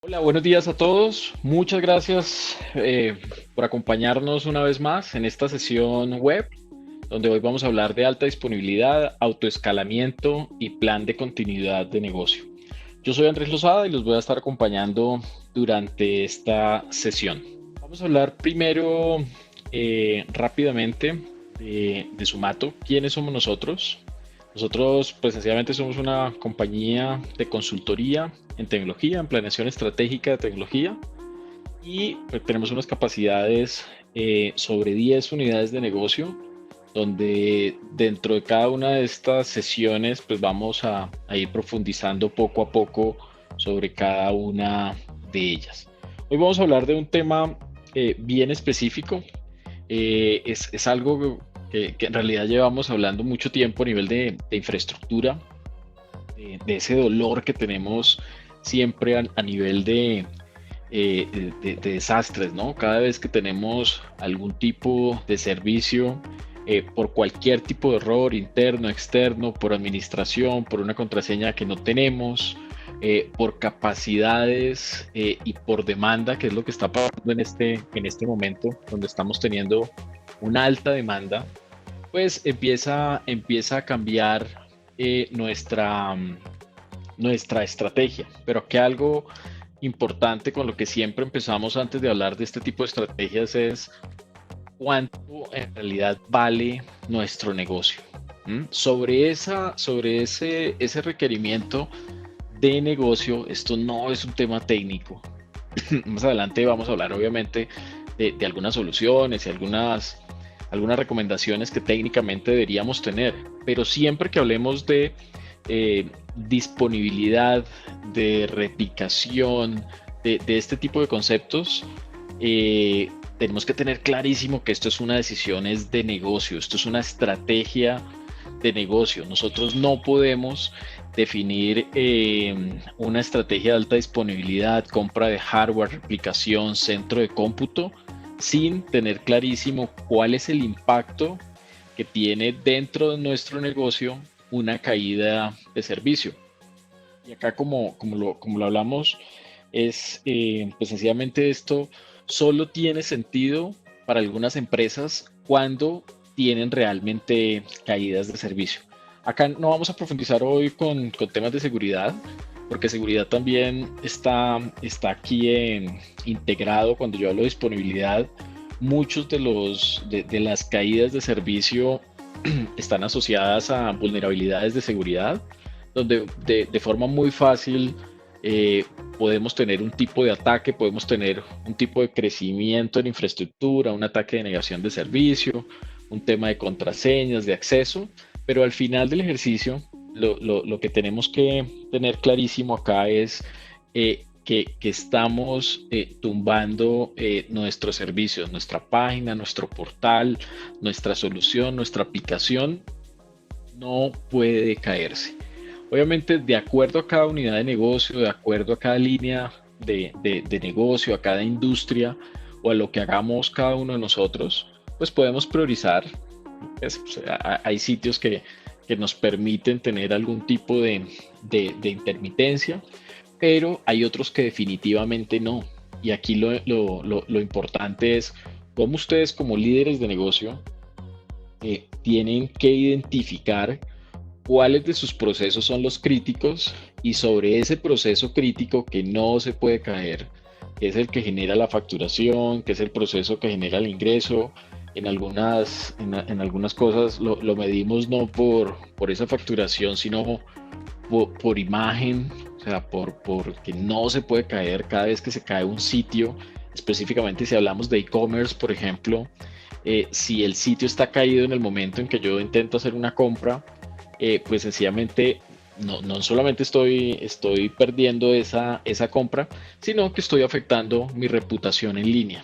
Hola, buenos días a todos. Muchas gracias por acompañarnos una vez más en esta sesión web, donde hoy vamos a hablar de alta disponibilidad, autoescalamiento y plan de continuidad de negocio. Yo soy Andrés Lozada y los voy a estar acompañando durante esta sesión. Vamos a hablar primero rápidamente de Sumato. ¿Quiénes somos nosotros? Nosotros, pues, sencillamente somos una compañía de consultoría en tecnología, en planeación estratégica de tecnología y pues, tenemos unas capacidades sobre 10 unidades de negocio, donde dentro de cada una de estas sesiones, pues vamos a ir profundizando poco a poco sobre cada una de ellas. Hoy vamos a hablar de un tema bien específico. Es algo que en realidad llevamos hablando mucho tiempo a nivel de infraestructura, de ese dolor que tenemos siempre a nivel de desastres, ¿no? Cada vez que tenemos algún tipo de servicio, por cualquier tipo de error interno, externo, por administración, por una contraseña que no tenemos, por capacidades y por demanda, que es lo que está pasando en este momento, donde estamos teniendo una alta demanda, pues empieza a cambiar nuestra estrategia. Pero aquí algo importante con lo que siempre empezamos antes de hablar de este tipo de estrategias es cuánto en realidad vale nuestro negocio. Sobre ese requerimiento de negocio, esto no es un tema técnico. Más adelante vamos a hablar obviamente de algunas soluciones y algunas recomendaciones que técnicamente deberíamos tener, pero siempre que hablemos de disponibilidad, de replicación, de este tipo de conceptos, eh, tenemos que tener clarísimo que esto es una decisión es de negocio, esto es una estrategia de negocio. Nosotros no podemos definir una estrategia de alta disponibilidad, compra de hardware, replicación, centro de cómputo, sin tener clarísimo cuál es el impacto que tiene dentro de nuestro negocio una caída de servicio. Y acá, como lo hablamos, pues sencillamente esto solo tiene sentido para algunas empresas cuando tienen realmente caídas de servicio. Acá no vamos a profundizar hoy con temas de seguridad, porque seguridad también está aquí integrado cuando yo hablo de disponibilidad. Muchos de las caídas de servicio están asociadas a vulnerabilidades de seguridad, donde de forma muy fácil eh, podemos tener un tipo de ataque, podemos tener un tipo de crecimiento en infraestructura, un ataque de negación de servicio, un tema de contraseñas, de acceso, pero al final del ejercicio lo que tenemos que tener clarísimo acá es que estamos tumbando nuestros servicios, nuestra página, nuestro portal, nuestra solución, nuestra aplicación no puede caerse. Obviamente, de acuerdo a cada unidad de negocio, de acuerdo a cada línea de negocio, a cada industria o a lo que hagamos cada uno de nosotros, pues podemos priorizar. Hay sitios que nos permiten tener algún tipo de intermitencia, pero hay otros que definitivamente no. Y aquí lo importante es cómo ustedes como líderes de negocio tienen que identificar cuáles de sus procesos son los críticos y sobre ese proceso crítico que no se puede caer, que es el que genera la facturación, que es el proceso que genera el ingreso. En algunas cosas lo medimos no por esa facturación, sino por imagen, o sea, porque no se puede caer cada vez que se cae un sitio, específicamente si hablamos de e-commerce, por ejemplo. Si el sitio está caído en el momento en que yo intento hacer una compra, pues sencillamente no solamente estoy perdiendo esa compra, sino que estoy afectando mi reputación en línea.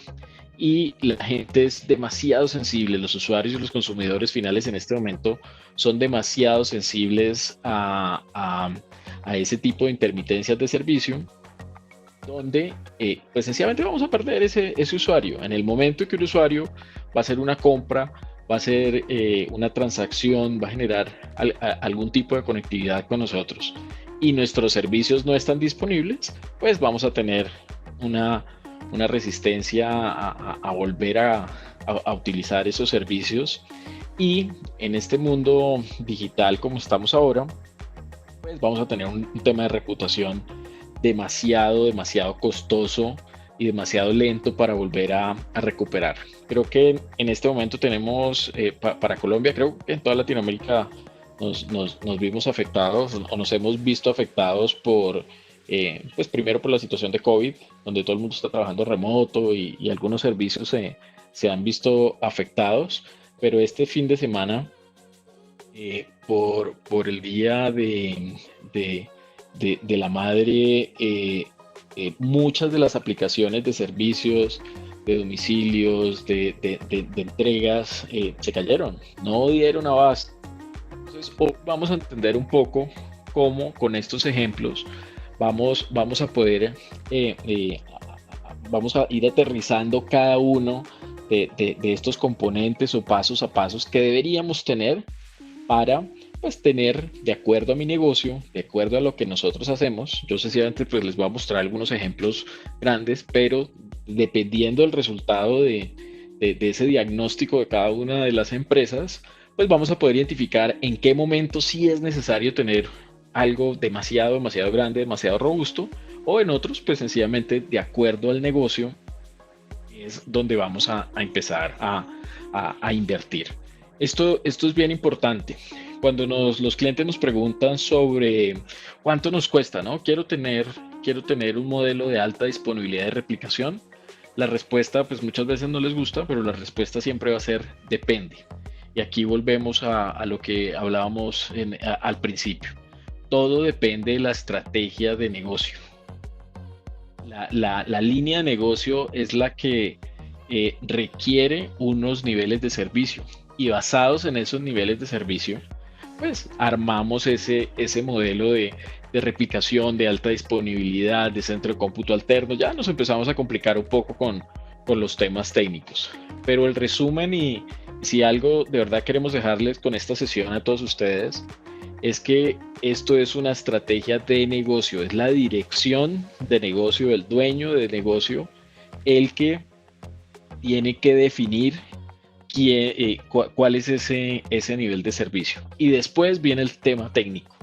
Y la gente es demasiado sensible, los usuarios y los consumidores finales en este momento son demasiado sensibles a ese tipo de intermitencias de servicio, donde pues sencillamente vamos a perder ese usuario. En el momento en que un usuario va a hacer una compra, va a hacer una transacción, va a generar algún tipo de conectividad con nosotros y nuestros servicios no están disponibles, pues vamos a tener una, una resistencia a volver a utilizar esos servicios. Y en este mundo digital como estamos ahora, pues vamos a tener un tema de reputación demasiado costoso y demasiado lento para volver a recuperar. Creo que en este momento tenemos, para Colombia, creo que en toda Latinoamérica nos vimos afectados o nos hemos visto afectados por, pues primero por la situación de COVID, donde todo el mundo está trabajando remoto y algunos servicios se han visto afectados, pero este fin de semana, por el día de la madre, muchas de las aplicaciones de servicios, de domicilios, de entregas, se cayeron, no dieron abasto. Entonces, hoy vamos a entender un poco cómo con estos ejemplos vamos a poder, vamos a ir aterrizando cada uno de estos componentes o pasos a pasos que deberíamos tener para, pues, tener, de acuerdo a mi negocio, de acuerdo a lo que nosotros hacemos. Yo sencillamente pues les voy a mostrar algunos ejemplos grandes, pero dependiendo del resultado de ese diagnóstico de cada una de las empresas, pues vamos a poder identificar en qué momento sí es necesario tener algo demasiado grande, demasiado robusto, o en otros, pues sencillamente de acuerdo al negocio es donde vamos a empezar a invertir. Esto es bien importante. Cuando los clientes nos preguntan sobre cuánto nos cuesta, ¿no? Quiero tener un modelo de alta disponibilidad de replicación. La respuesta, pues muchas veces no les gusta, pero la respuesta siempre va a ser depende. Y aquí volvemos a lo que hablábamos al principio. Todo depende de la estrategia de negocio. La línea de negocio es la que requiere unos niveles de servicio, y basados en esos niveles de servicio, pues armamos ese modelo de replicación, de alta disponibilidad, de centro de cómputo alterno. Ya nos empezamos a complicar un poco con los temas técnicos, pero el resumen, y si algo de verdad queremos dejarles con esta sesión a todos ustedes, es que esto es una estrategia de negocio, es la dirección de negocio, el dueño de negocio, el que tiene que definir cuál es ese nivel de servicio. Y después viene el tema técnico,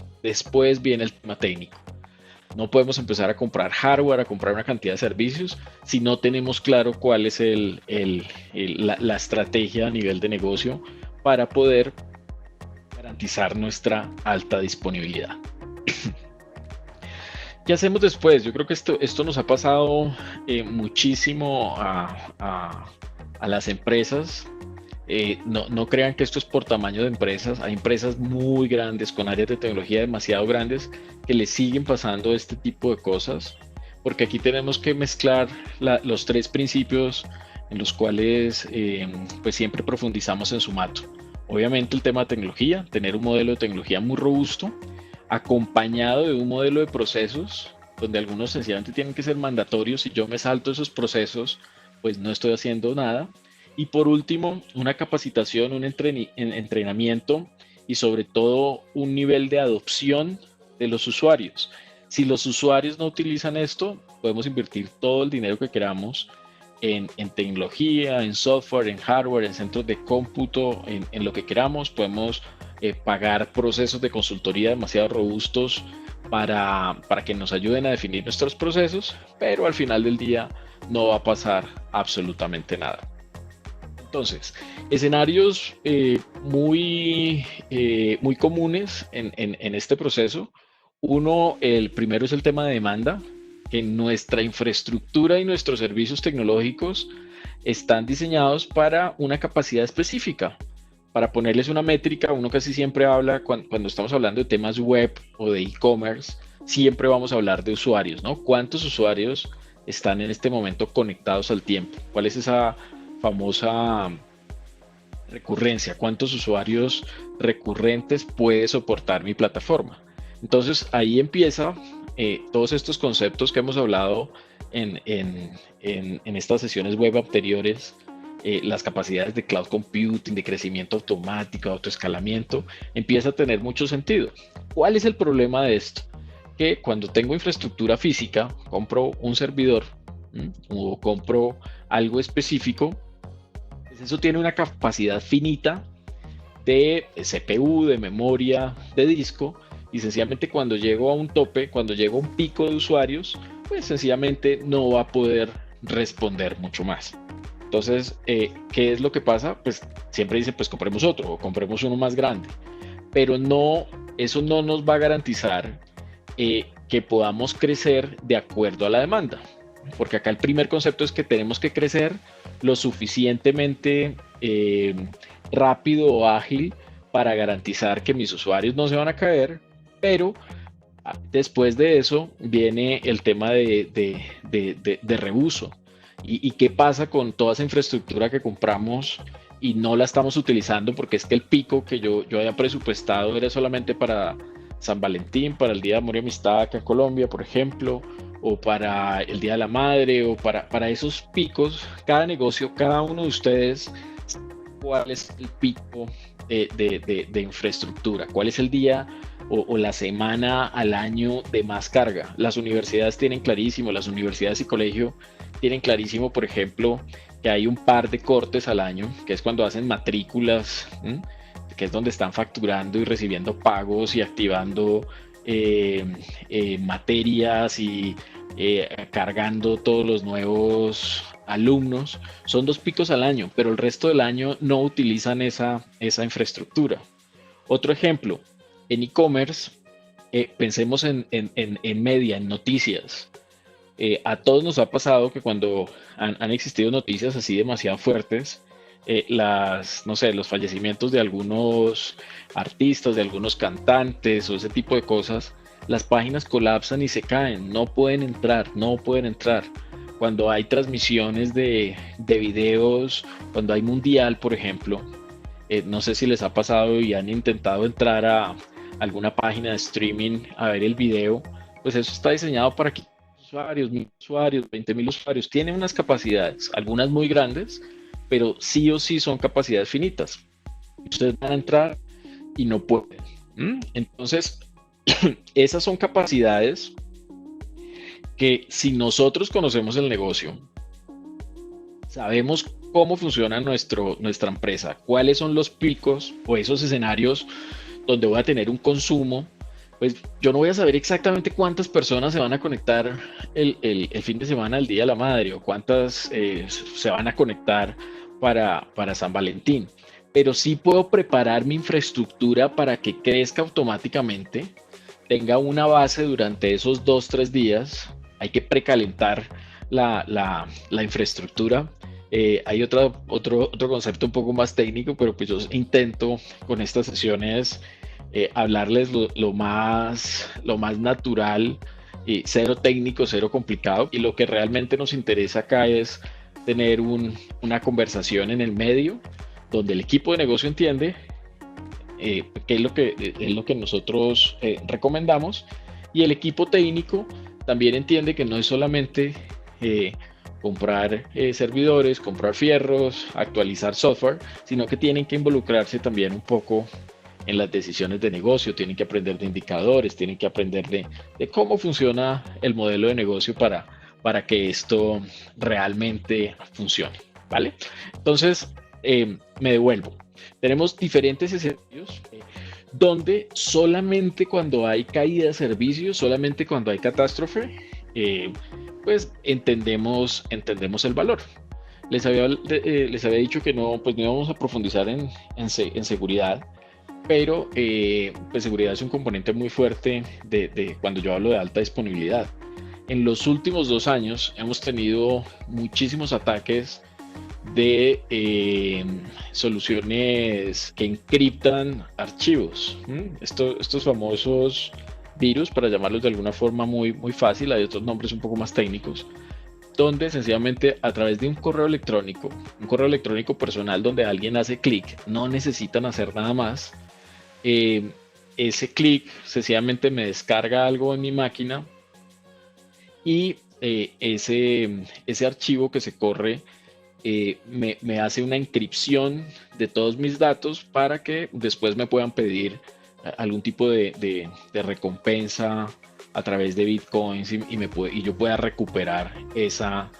No podemos empezar a comprar hardware, a comprar una cantidad de servicios si no tenemos claro cuál es la estrategia a nivel de negocio para poder garantizar nuestra alta disponibilidad. ¿Qué hacemos después? Yo creo que esto nos ha pasado muchísimo a las empresas. No crean que esto es por tamaño de empresas. Hay empresas muy grandes con áreas de tecnología demasiado grandes que les siguen pasando este tipo de cosas, porque aquí tenemos que mezclar los tres principios en los cuales pues siempre profundizamos en Sumato. Obviamente el tema de tecnología, tener un modelo de tecnología muy robusto, acompañado de un modelo de procesos, donde algunos sencillamente tienen que ser mandatorios. Si yo me salto esos procesos, pues no estoy haciendo nada. Y por último, una capacitación, un entrenamiento y sobre todo un nivel de adopción de los usuarios. Si los usuarios no utilizan esto, podemos invertir todo el dinero que queramos en tecnología, en software, en hardware, en centros de cómputo, en lo que queramos. Podemos pagar procesos de consultoría demasiado robustos para que nos ayuden a definir nuestros procesos, pero al final del día no va a pasar absolutamente nada. Entonces, escenarios muy comunes en este proceso. El primero es el tema de demanda, que nuestra infraestructura y nuestros servicios tecnológicos están diseñados para una capacidad específica. Para ponerles una métrica, uno casi siempre habla, cuando estamos hablando de temas web o de e-commerce, siempre vamos a hablar de usuarios, ¿no? ¿Cuántos usuarios están en este momento conectados al tiempo? ¿Cuál es esa famosa recurrencia? ¿Cuántos usuarios recurrentes puede soportar mi plataforma? Entonces ahí empieza todos estos conceptos que hemos hablado en estas sesiones web anteriores, las capacidades de cloud computing, de crecimiento automático, autoescalamiento, empieza a tener mucho sentido. ¿Cuál es el problema de esto? que cuando tengo infraestructura física, compro un servidor, o compro algo específico, pues eso tiene una capacidad finita de CPU, de memoria, de disco, y sencillamente cuando llego a un tope, cuando llego a un pico de usuarios, pues sencillamente no va a poder responder mucho más. Entonces, ¿qué es lo que pasa? Pues siempre dicen, pues compremos otro o compremos uno más grande, pero no, eso no nos va a garantizar que podamos crecer de acuerdo a la demanda. Porque acá el primer concepto es que tenemos que crecer lo suficientemente rápido o ágil para garantizar que mis usuarios no se van a caer, pero después de eso viene el tema de reuso. ¿Y qué pasa con toda esa infraestructura que compramos y no la estamos utilizando? Porque es que el pico que yo había presupuestado era solamente para San Valentín, para el Día de Amor y Amistad acá en Colombia, por ejemplo, o para el Día de la Madre, o para esos picos. Cada negocio, cada uno de ustedes, cuál es el pico de infraestructura, cuál es el día o la semana al año de más carga. Las universidades tienen clarísimo, las universidades y colegio tienen clarísimo, por ejemplo, que hay un par de cortes al año, que es cuando hacen matrículas, ¿m? Que es donde están facturando y recibiendo pagos y activando materias y cargando todos los nuevos alumnos. Son 2 picos al año, pero el resto del año no utilizan esa infraestructura. Otro ejemplo, en e-commerce, pensemos en media, en noticias. A todos nos ha pasado que cuando han existido noticias así demasiado fuertes, no sé, los fallecimientos de algunos artistas, de algunos cantantes o ese tipo de cosas, las páginas colapsan y se caen, no pueden entrar, no pueden entrar. Cuando hay transmisiones de videos, cuando hay mundial, por ejemplo, no sé si les ha pasado y han intentado entrar a alguna página de streaming a ver el video, pues eso está diseñado para que usuarios, 1.000 usuarios, 20.000 usuarios, tiene unas capacidades, algunas muy grandes, pero sí o sí son capacidades finitas. Ustedes van a entrar y no pueden. Entonces, esas son capacidades que si nosotros conocemos el negocio, sabemos cómo funciona nuestra empresa, cuáles son los picos o esos escenarios donde voy a tener un consumo, pues yo no voy a saber exactamente cuántas personas se van a conectar el fin de semana al Día de la Madre o cuántas se van a conectar para San Valentín, pero sí puedo preparar mi infraestructura para que crezca automáticamente, tenga una base durante esos 2, 3 días. Hay que precalentar la infraestructura. Hay otro concepto un poco más técnico, pero pues yo intento con estas sesiones hablarles lo más natural, y cero técnico, cero complicado. Y lo que realmente nos interesa acá es tener una conversación en el medio donde el equipo de negocio entiende qué es lo que nosotros recomendamos, y el equipo técnico también entiende que no es solamente comprar servidores, comprar fierros, actualizar software, sino que tienen que involucrarse también un poco en las decisiones de negocio, tienen que aprender de indicadores, tienen que aprender de cómo funciona el modelo de negocio para que esto realmente funcione, ¿vale? Entonces, me devuelvo. Tenemos diferentes escenarios donde solamente cuando hay caída de servicios, solamente cuando hay catástrofe, pues entendemos el valor. Les había dicho que no, pues no íbamos a profundizar en seguridad, pero pues seguridad es un componente muy fuerte de cuando yo hablo de alta disponibilidad. En los últimos 2 años hemos tenido muchísimos ataques de soluciones que encriptan archivos. Estos famosos virus, para llamarlos de alguna forma muy, muy fácil, hay otros nombres un poco más técnicos, donde sencillamente a través de un correo electrónico personal donde alguien hace clic, no necesitan hacer nada más. Ese clic sencillamente me descarga algo en mi máquina y ese archivo que se corre me hace una encripción de todos mis datos para que después me puedan pedir algún tipo de recompensa a través de bitcoins y yo pueda recuperar esa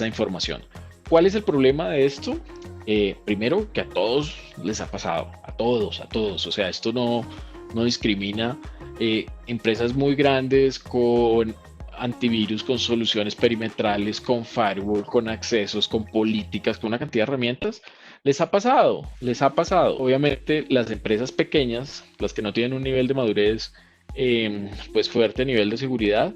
información. ¿Cuál es el problema de esto? Primero, que a todos les ha pasado, a todos, o sea, esto no discrimina. Empresas muy grandes con antivirus, con soluciones perimetrales, con firewall, con accesos, con políticas, con una cantidad de herramientas, les ha pasado. Obviamente las empresas pequeñas, las que no tienen un nivel de madurez, pues fuerte nivel de seguridad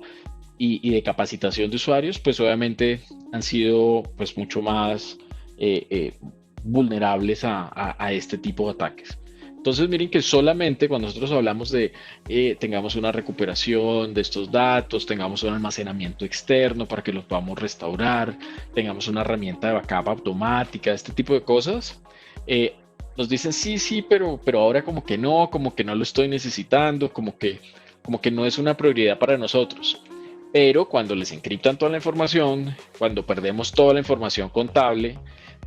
y de capacitación de usuarios, pues obviamente han sido pues mucho más vulnerables a este tipo de ataques. Entonces miren que solamente cuando nosotros hablamos de tengamos una recuperación de estos datos, tengamos un almacenamiento externo para que los podamos restaurar, tengamos una herramienta de backup automática, este tipo de cosas, eh, nos dicen sí, pero ahora como que no lo estoy necesitando, como que no es una prioridad para nosotros. Pero cuando les encriptan toda la información, cuando perdemos toda la información contable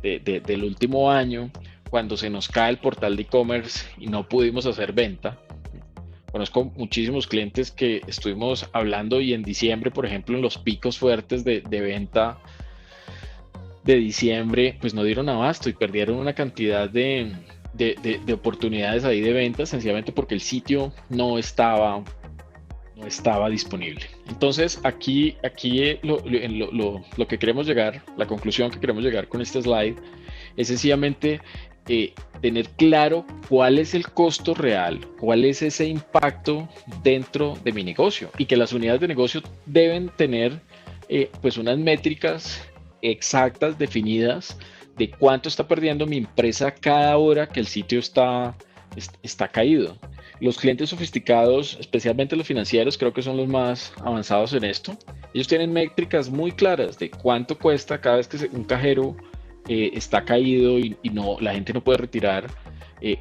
del último año, cuando se nos cae el portal de e-commerce y no pudimos hacer venta. Conozco muchísimos clientes que estuvimos hablando y en diciembre, por ejemplo, en los picos fuertes de venta de diciembre, pues no dieron abasto y perdieron una cantidad de oportunidades ahí de venta sencillamente porque el sitio no estaba disponible. Entonces, aquí lo que queremos llegar, la conclusión que queremos llegar con este slide es sencillamente tener claro cuál es el costo real, cuál es ese impacto dentro de mi negocio y que las unidades de negocio deben tener pues unas métricas exactas, definidas de cuánto está perdiendo mi empresa cada hora que el sitio está caído. Los clientes sofisticados, especialmente los financieros, creo que son los más avanzados en esto. Ellos tienen métricas muy claras de cuánto cuesta cada vez que un cajero está caído y la gente no puede retirar,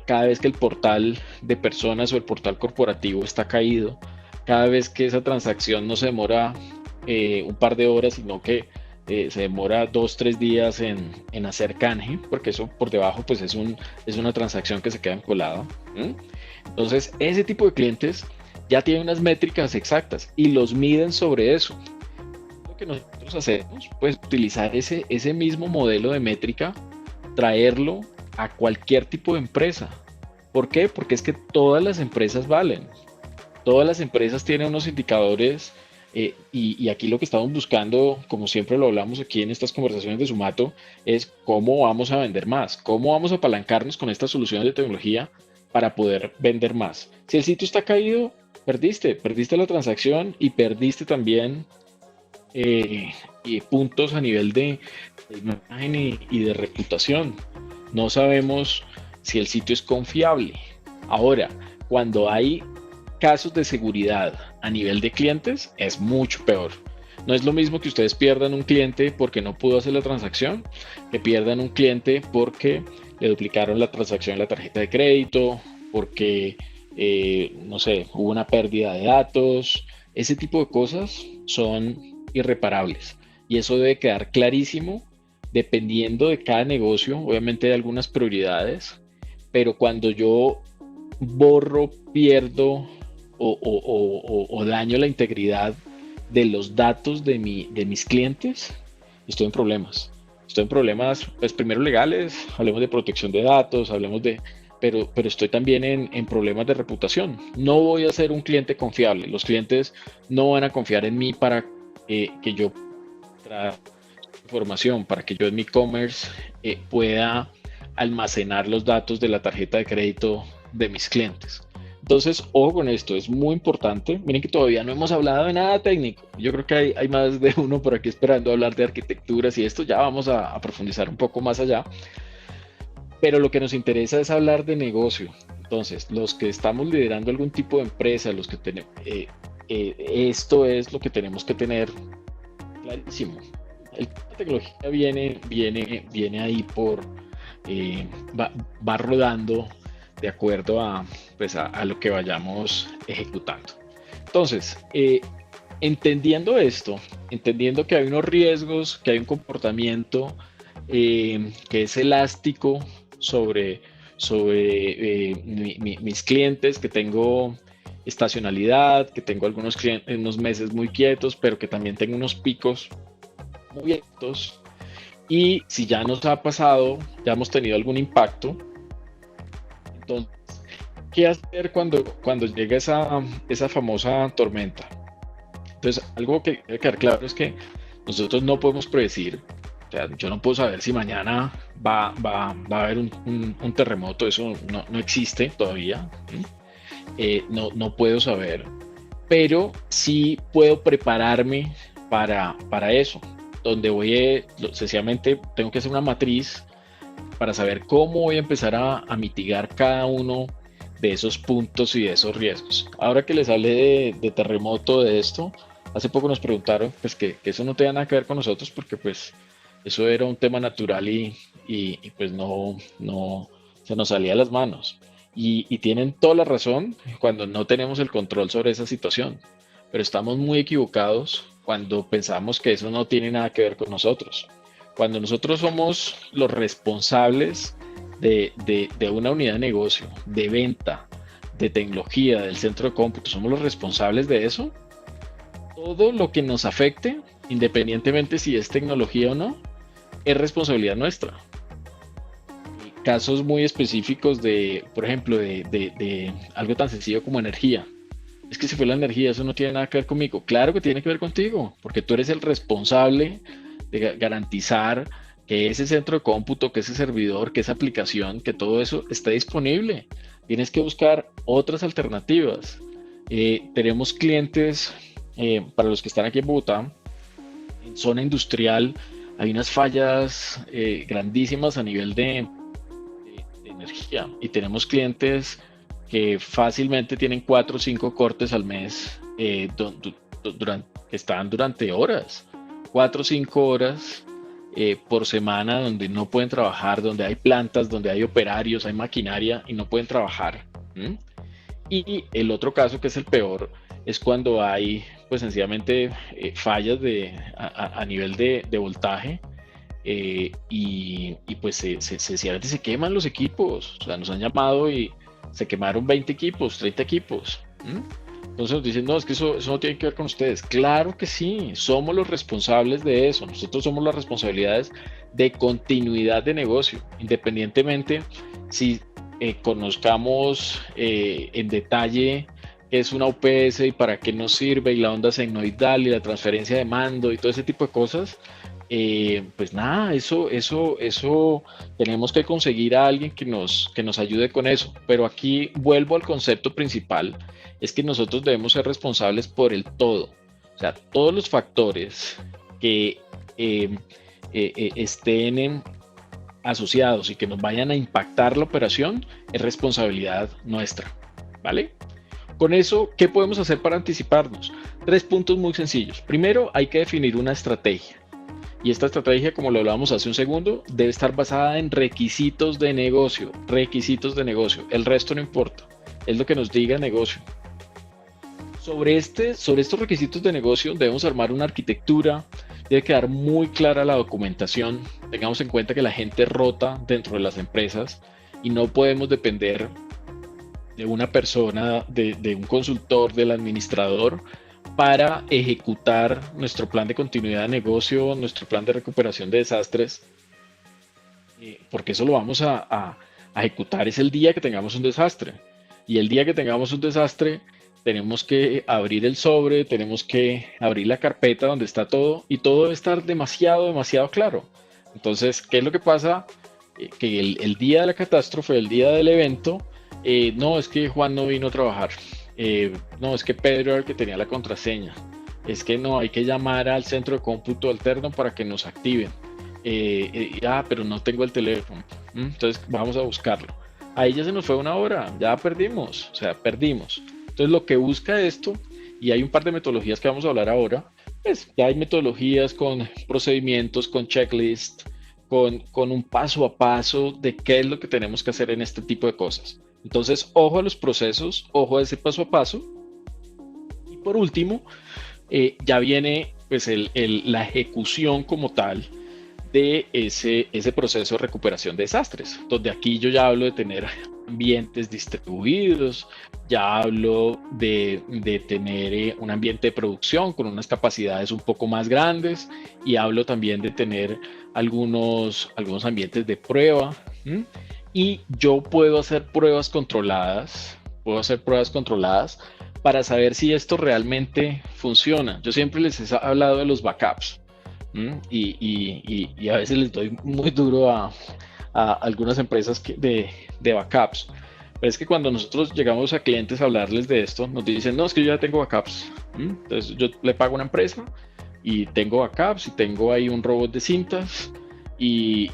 cada vez que el portal de personas o el portal corporativo está caído, cada vez que esa transacción no se demora un par de horas, sino que se demora 2, 3 días en hacer canje, porque eso por debajo pues es una transacción que se queda encolada. Entonces, ese tipo de clientes ya tienen unas métricas exactas y los miden sobre eso. Lo que nosotros hacemos, pues utilizar ese mismo modelo de métrica, traerlo a cualquier tipo de empresa. ¿Por qué? Porque es que todas las empresas valen. Todas las empresas tienen unos indicadores y aquí lo que estamos buscando, como siempre lo hablamos aquí en estas conversaciones de Sumato, es cómo vamos a vender más, cómo vamos a apalancarnos con estas soluciones de tecnología para poder vender más. Si el sitio está caído, perdiste la transacción y perdiste también puntos a nivel de imagen y de reputación. No sabemos si el sitio es confiable. Ahora, cuando hay casos de seguridad a nivel de clientes, es mucho peor. No es lo mismo que ustedes pierdan un cliente porque no pudo hacer la transacción, que pierdan un cliente porque le duplicaron la transacción en la tarjeta de crédito, porque, no sé, hubo una pérdida de datos. Ese tipo de cosas son irreparables y eso debe quedar clarísimo dependiendo de cada negocio. Obviamente hay algunas prioridades, pero cuando yo borro, pierdo o daño la integridad de los datos de mis clientes, estoy en problemas. Estoy en problemas, pues primero legales, hablemos de protección de datos, pero estoy también en problemas de reputación. No voy a ser un cliente confiable. Los clientes no van a confiar en mí para que yo traiga información, para que yo en mi e-commerce pueda almacenar los datos de la tarjeta de crédito de mis clientes. Entonces, ojo con esto, es muy importante. Miren que todavía no hemos hablado de nada técnico. Yo creo que hay más de uno por aquí esperando hablar de arquitecturas y esto. Ya vamos a profundizar un poco más allá. Pero lo que nos interesa es hablar de negocio. Entonces, los que estamos liderando algún tipo de empresa, los que tenemos, esto es lo que tenemos que tener clarísimo. La tecnología viene ahí va rodando de acuerdo pues a lo que vayamos ejecutando. Entonces, entendiendo esto, entendiendo que hay unos riesgos, que hay un comportamiento que es elástico sobre mis clientes, que tengo estacionalidad, que tengo algunos clientes, unos meses muy quietos, pero que también tengo unos picos muy altos. Y si ya nos ha pasado, ya hemos tenido algún impacto, entonces, ¿qué hacer cuando llega esa famosa tormenta? Entonces, algo que debe quedar claro es que nosotros no podemos predecir, o sea, yo no puedo saber si mañana va a haber un terremoto, eso no existe todavía, ¿sí? No puedo saber, pero sí puedo prepararme para eso, donde sencillamente tengo que hacer una matriz para saber cómo voy a empezar a mitigar cada uno de esos puntos y de esos riesgos. Ahora que les hablé de terremoto, de esto, hace poco nos preguntaron pues que eso no tenía nada que ver con nosotros porque pues eso era un tema natural pues no se nos salía de las manos. Y tienen toda la razón cuando no tenemos el control sobre esa situación, pero estamos muy equivocados cuando pensamos que eso no tiene nada que ver con nosotros. Cuando nosotros somos los responsables de una unidad de negocio, de venta, de tecnología, del centro de cómputo, somos los responsables de eso, todo lo que nos afecte, independientemente si es tecnología o no, es responsabilidad nuestra. Casos muy específicos por ejemplo, de algo tan sencillo como energía. Es que si fue la energía, eso no tiene nada que ver conmigo. Claro que tiene que ver contigo, porque tú eres el responsable de garantizar que ese centro de cómputo, que ese servidor, que esa aplicación, que todo eso esté disponible. Tienes que buscar otras alternativas. Tenemos clientes, para los que están aquí en Bogotá, en zona industrial, hay unas fallas grandísimas a nivel de energía y tenemos clientes que fácilmente tienen 4 o 5 cortes al mes que están durante horas, 4 o 5 horas por semana donde no pueden trabajar, donde hay plantas, donde hay operarios, hay maquinaria y no pueden trabajar. ¿Mm? Y el otro caso que es el peor es cuando hay pues sencillamente fallas a nivel de voltaje pues sencillamente se queman los equipos. O sea, nos han llamado y se quemaron 20 equipos, 30 equipos. ¿Mm? Entonces nos dicen, no, es que eso no tiene que ver con ustedes. Claro que sí, somos los responsables de eso. Nosotros somos las responsabilidades de continuidad de negocio, independientemente si conozcamos en detalle qué es una UPS y para qué nos sirve y la onda senoidal y la transferencia de mando y todo ese tipo de cosas. Pues nada, eso tenemos que conseguir a alguien que nos ayude con eso. Pero aquí vuelvo al concepto principal, es que nosotros debemos ser responsables por el todo. O sea, todos los factores que estén asociados y que nos vayan a impactar la operación es responsabilidad nuestra, ¿vale? Con eso, ¿qué podemos hacer para anticiparnos? 3 puntos muy sencillos. Primero, hay que definir una estrategia. Y esta estrategia, como lo hablábamos hace un segundo, debe estar basada en requisitos de negocio. Requisitos de negocio. El resto no importa. Es lo que nos diga el negocio. Sobre estos requisitos de negocio debemos armar una arquitectura. Debe quedar muy clara la documentación. Tengamos en cuenta que la gente rota dentro de las empresas y no podemos depender de una persona, de un consultor, del administrador, para ejecutar nuestro plan de continuidad de negocio, nuestro plan de recuperación de desastres, porque eso lo vamos a ejecutar es el día que tengamos un desastre. Y el día que tengamos un desastre, tenemos que abrir el sobre, tenemos que abrir la carpeta donde está todo y todo debe estar demasiado, demasiado claro. Entonces, ¿qué es lo que pasa? Que el día de la catástrofe, el día del evento, no, es que Juan no vino a trabajar. No, es que Pedro era el que tenía la contraseña. Es que no, hay que llamar al centro de cómputo alterno para que nos activen. Pero no tengo el teléfono. Entonces vamos a buscarlo. Ahí ya se nos fue una hora, ya perdimos, o sea, perdimos. Entonces lo que busca esto, y hay un par de metodologías que vamos a hablar ahora, pues ya hay metodologías con procedimientos, con checklist, con un paso a paso de qué es lo que tenemos que hacer en este tipo de cosas. Entonces, ojo a los procesos, ojo a ese paso a paso. Y por último, ya viene pues la ejecución como tal de ese proceso de recuperación de desastres, donde aquí yo ya hablo de tener ambientes distribuidos, ya hablo de tener un ambiente de producción con unas capacidades un poco más grandes y hablo también de tener algunos ambientes de prueba. ¿M? Y yo puedo hacer pruebas controladas para saber si esto realmente funciona. Yo siempre les he hablado de los backups. Y a veces les doy muy duro a algunas empresas de backups. Pero es que cuando nosotros llegamos a clientes a hablarles de esto, nos dicen, no, es que yo ya tengo backups. Entonces yo le pago a una empresa y tengo backups y tengo ahí un robot de cintas y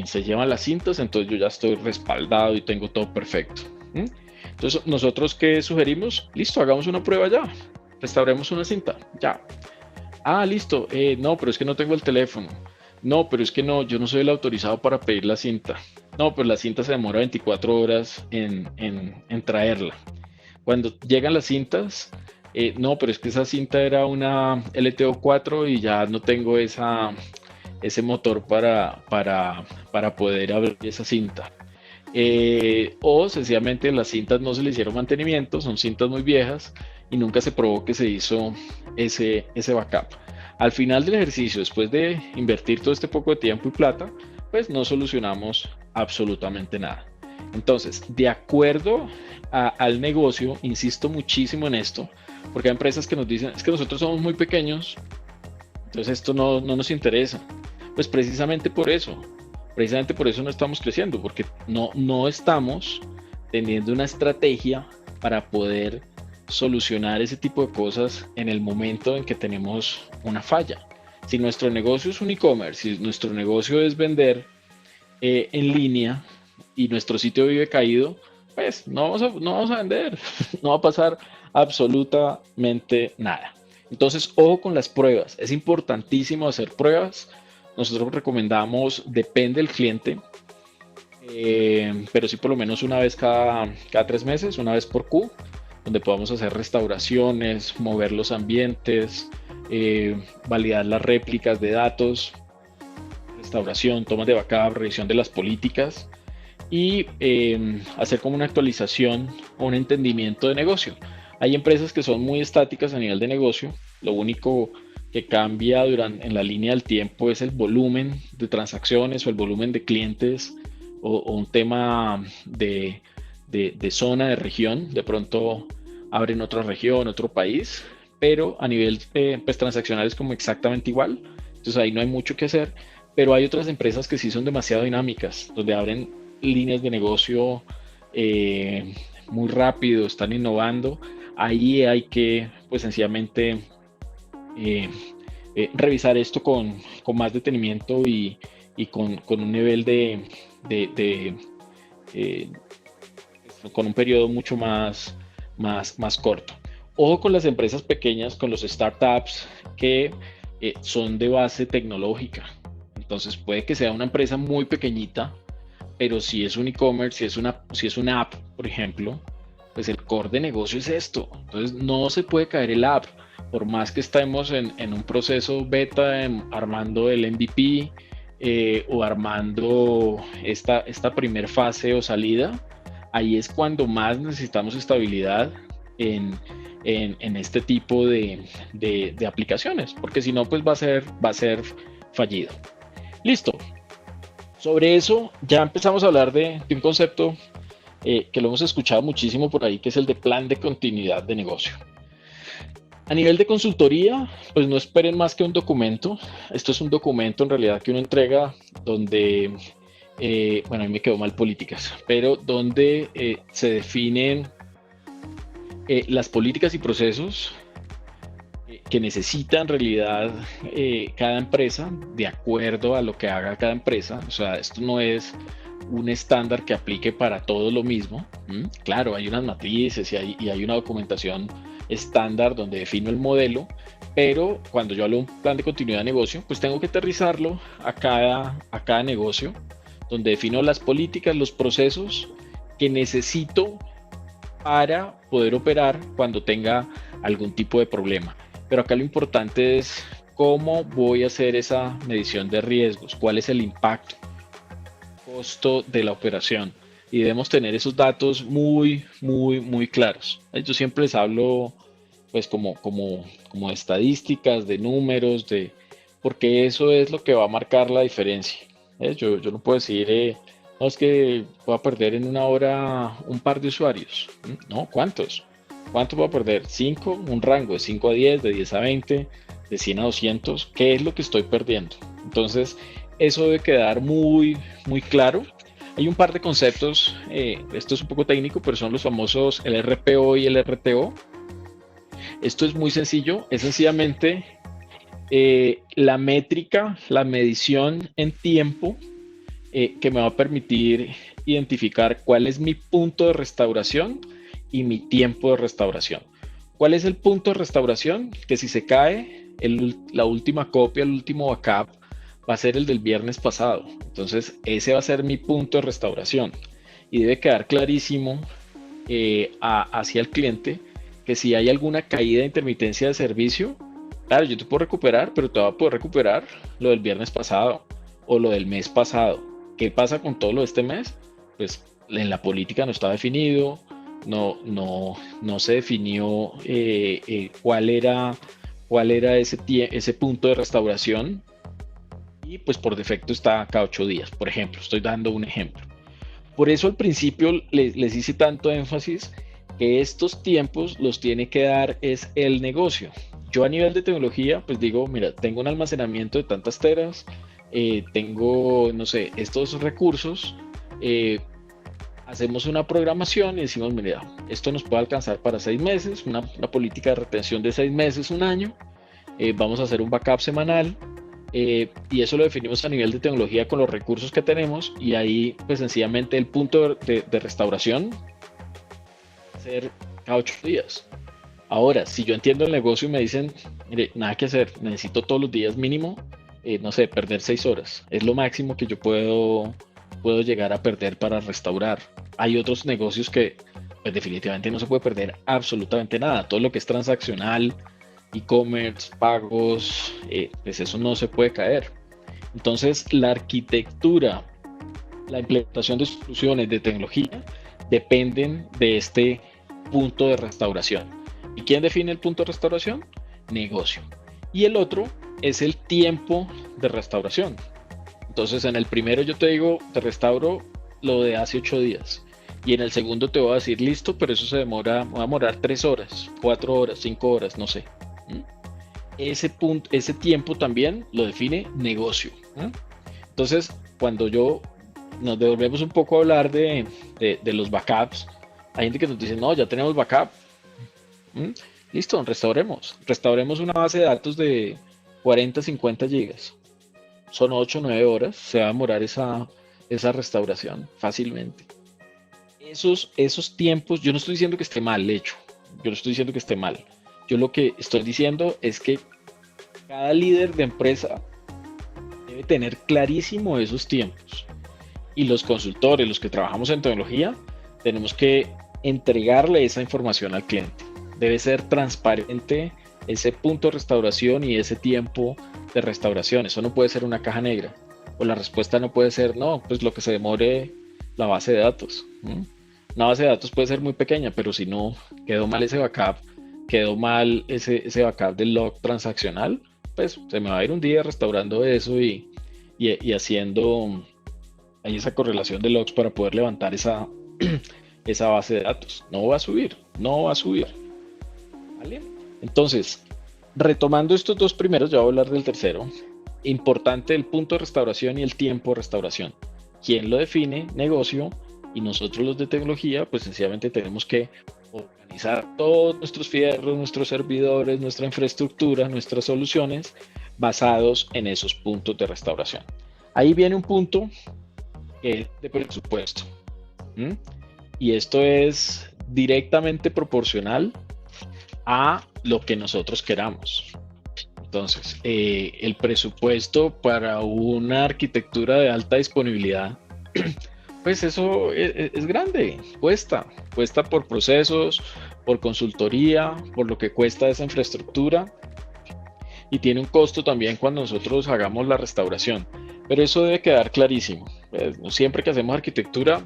se llevan las cintas, entonces yo ya estoy respaldado y tengo todo perfecto. Entonces, nosotros qué sugerimos, listo, hagamos una prueba ya, restauremos una cinta, ya. Ah, listo, no, pero es que no tengo el teléfono. No, pero es que no, yo no soy el autorizado para pedir la cinta. No, pues la cinta se demora 24 horas en traerla. Cuando llegan las cintas, no, pero es que esa cinta era una LTO4 y ya no tengo ese motor para poder abrir esa cinta. O sencillamente las cintas no se le hicieron mantenimiento, son cintas muy viejas y nunca se probó que se hizo ese backup. Al final del ejercicio, después de invertir todo este poco de tiempo y plata, pues no solucionamos absolutamente nada. Entonces, de acuerdo al negocio, insisto muchísimo en esto, porque hay empresas que nos dicen, es que nosotros somos muy pequeños, entonces esto no nos interesa. Pues precisamente por eso no estamos creciendo, porque no estamos teniendo una estrategia para poder solucionar ese tipo de cosas en el momento en que tenemos una falla. Si nuestro negocio es un e-commerce, si nuestro negocio es vender en línea y nuestro sitio vive caído, pues no vamos a vender, no va a pasar absolutamente nada. Entonces, ojo con las pruebas, es importantísimo hacer pruebas. Nosotros recomendamos, depende del cliente, pero sí por lo menos una vez cada 3 meses, una vez por Q, donde podamos hacer restauraciones, mover los ambientes, validar las réplicas de datos, restauración, tomas de backup, revisión de las políticas y hacer como una actualización o un entendimiento de negocio. Hay empresas que son muy estáticas a nivel de negocio, lo único que cambia en la línea del tiempo es el volumen de transacciones o el volumen de clientes o un tema de zona, de región. De pronto abren otra región, otro país, pero a nivel pues, transaccional es como exactamente igual. Entonces ahí no hay mucho que hacer, pero hay otras empresas que sí son demasiado dinámicas, donde abren líneas de negocio muy rápido, están innovando. Ahí hay que pues sencillamente revisar esto con más detenimiento y con un nivel de eh, con un periodo mucho más corto. Ojo con las empresas pequeñas, con los startups que son de base tecnológica. Entonces puede que sea una empresa muy pequeñita, pero si es un e-commerce, si es una app, por ejemplo, pues el core de negocio es esto. Entonces no se puede caer el app, por más que estemos en un proceso beta, armando el MVP o armando esta primer fase o salida, ahí es cuando más necesitamos estabilidad en este tipo de aplicaciones, porque si no, pues va a ser fallido. Listo. Sobre eso ya empezamos a hablar de un concepto que lo hemos escuchado muchísimo por ahí, que es el de plan de continuidad de negocio. A nivel de consultoría, pues no esperen más que un documento. Esto es un documento en realidad que uno entrega donde, bueno, a mí me quedó mal políticas, pero donde se definen las políticas y procesos que necesita en realidad cada empresa de acuerdo a lo que haga cada empresa. O sea, esto no es un estándar que aplique para todo lo mismo. Claro, hay unas matrices y hay una documentación estándar donde defino el modelo, pero cuando yo hablo de un plan de continuidad de negocio, pues tengo que aterrizarlo a cada negocio, donde defino las políticas, los procesos que necesito para poder operar cuando tenga algún tipo de problema. Pero acá lo importante es cómo voy a hacer esa medición de riesgos, cuál es el impacto, costo de la operación. y debemos tener esos datos muy, muy, muy claros. Yo siempre les hablo pues como de estadísticas, de números, porque eso es lo que va a marcar la diferencia. Yo no puedo decir, no, es que voy a perder en una hora un par de usuarios. No, ¿cuántos? ¿Cuántos voy a perder? ¿Cinco? Un rango de 5 a 10, de 10 a 20, de 100 a 200. ¿Qué es lo que estoy perdiendo? Entonces, eso debe quedar muy, muy claro. Hay un par de conceptos, esto es un poco técnico, pero son los famosos el RPO y el RTO. Esto es muy sencillo, es sencillamente la métrica, la medición en tiempo que me va a permitir identificar cuál es mi punto de restauración y mi tiempo de restauración. ¿Cuál es el punto de restauración? Que si se cae la última copia, el último backup, va a ser el del viernes pasado. Entonces, ese va a ser mi punto de restauración. Y debe quedar clarísimo hacia el cliente que si hay alguna caída de intermitencia de servicio, claro, yo te puedo recuperar, pero te voy a poder recuperar lo del viernes pasado o lo del mes pasado. ¿Qué pasa con todo lo de este mes? Pues en la política no está definido, no se definió cuál era ese punto de restauración y pues por defecto está cada 8 días, por ejemplo, estoy dando un ejemplo. Por eso al principio les hice tanto énfasis que estos tiempos los tiene que dar es el negocio. Yo a nivel de tecnología, pues digo, mira, tengo un almacenamiento de tantas teras, tengo, no sé, estos recursos, hacemos una programación y decimos, mira, esto nos puede alcanzar para 6 meses, una política de retención de 6 meses, un año, vamos a hacer un backup semanal, y eso lo definimos a nivel de tecnología con los recursos que tenemos y ahí pues sencillamente el punto de restauración va a ser cada 8 días. Ahora, si yo entiendo el negocio y me dicen, mire, nada que hacer, necesito todos los días mínimo, no sé, perder 6 horas, es lo máximo que yo puedo llegar a perder para restaurar. Hay otros negocios que pues definitivamente no se puede perder absolutamente nada, todo lo que es transaccional, e-commerce, pagos, pues eso no se puede caer. Entonces, la arquitectura, la implementación de soluciones de tecnología dependen de este punto de restauración. ¿Y quién define el punto de restauración? Negocio. Y el otro es el tiempo de restauración. Entonces, en el primero yo te digo, te restauro lo de hace 8 días. Y en el segundo te voy a decir, listo, pero eso va a demorar 3 horas, 4 horas, 5 horas, no sé. Ese tiempo también lo define negocio. Entonces, cuando nos devolvemos un poco a hablar de los backups, hay gente que nos dice, no, ya tenemos backup. Listo, restauremos una base de datos de 40, 50 gigas. Son 8 o 9 horas, se va a demorar esa restauración fácilmente. Esos tiempos, yo no estoy diciendo que esté mal hecho, yo no estoy diciendo que esté mal. Yo lo que estoy diciendo es que cada líder de empresa debe tener clarísimo esos tiempos. Y los consultores, los que trabajamos en tecnología, tenemos que entregarle esa información al cliente. Debe ser transparente ese punto de restauración y ese tiempo de restauración. Eso no puede ser una caja negra. O la respuesta no puede ser, no, pues lo que se demore la base de datos. Una base de datos puede ser muy pequeña, pero si no quedó mal ese backup, quedó mal ese backup del log transaccional, pues se me va a ir un día restaurando eso y haciendo ahí esa correlación de logs para poder levantar esa base de datos. No va a subir. ¿Vale? Entonces, retomando estos dos primeros, ya voy a hablar del tercero. Importante el punto de restauración y el tiempo de restauración. ¿Quién lo define? Negocio. Y nosotros los de tecnología, pues sencillamente tenemos que organizar todos nuestros fierros, nuestros servidores, nuestra infraestructura, nuestras soluciones basados en esos puntos de restauración. Ahí viene un punto que es de presupuesto. Y esto es directamente proporcional a lo que nosotros queramos. Entonces, el presupuesto para una arquitectura de alta disponibilidad, pues eso es grande, cuesta por procesos, por consultoría, por lo que cuesta esa infraestructura y tiene un costo también cuando nosotros hagamos la restauración. Pero eso debe quedar clarísimo. Pues, siempre que hacemos arquitectura,